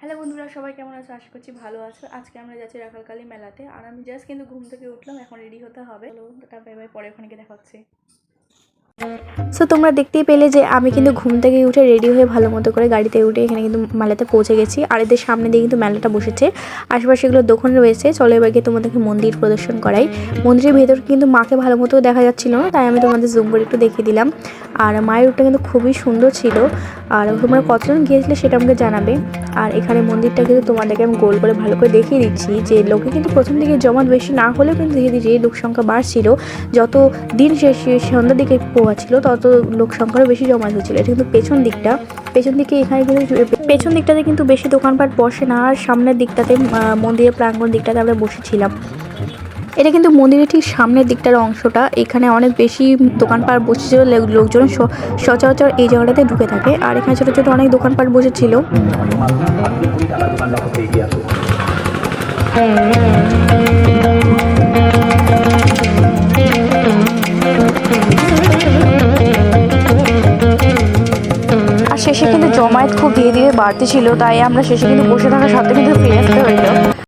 Hello বন্ধুরা, সবাই কেমন আছো? আশা করছি ভালো আছো। আজকে আমরা যাচ্ছি রাখালকালী মেলাতে। আর আমি জাস্ট কিন্তু ঘুম থেকে উঠলাম, এখন রেডি হতে হবে। চলো টাটা বাই বাই, পরে ওখানে গিয়ে দেখা হচ্ছে। সো তোমরা দেখতেই পেলে যে আমি কিন্তু ঘুম থেকে উঠে রেডি হয়ে ভালো মতো করে গাড়িতে উঠে এখানে কিন্তু মেলাতে পৌঁছে গেছি। আর এদের সামনে দিয়ে কিন্তু মেলাটা বসেছে, আশেপাশে এগুলো দোকান রয়েছে। চলো এবার গিয়ে তোমাদেরকে মন্দির প্রদর্শন করাই। মন্দিরের ভেতর কিন্তু মাকে ভালো মতো দেখা যাচ্ছিল না, তাই আমি তোমাদের জুম করে একটু দেখিয়ে দিলাম। আর মায়ের রূপটা কিন্তু খুবই সুন্দর ছিল। আর তোমরা কতজন গিয়েছিলে সেটা আমাকে জানাবে। আর এখানে মন্দিরটা কিন্তু তোমাদেরকে আমি গোল করে ভালো করে দেখিয়ে দিচ্ছি যে লোকে কিন্তু প্রথম দিকে জমাট বেশি না হলেও কিন্তু ধীরে ধীরে লোক সংখ্যা বাড়ছিল। যত দিন শেষে সন্ধ্যার দিকে ছিল তত লোক সংখ্যারও বেশি জমা হয়েছিল। এটা কিন্তু পেছন দিকে এখানে কিন্তু পেছন দিকটাতে কিন্তু বেশি দোকানপাট বসে না, আর সামনের দিকটাতে মন্দিরের প্রাঙ্গণ দিকটাতে আমরা বসেছিলাম। এটা কিন্তু মন্দিরের ঠিক সামনের দিকটার অংশটা, এখানে অনেক বেশি দোকানপাট বসেছিল। লোকজন সচরাচর এই জায়গাটাতে ঢুকে থাকে। আর এখানে ছোটো ছোটো অনেক দোকানপাট বসেছিল। আর শেষে কিন্তু জমায়েত খুব ধীরে ধীরে বাড়তে ছিল, তাই আমরা শেষে কিন্তু বসে থাকার সাথে কিন্তু ফিরে আসতে হইল।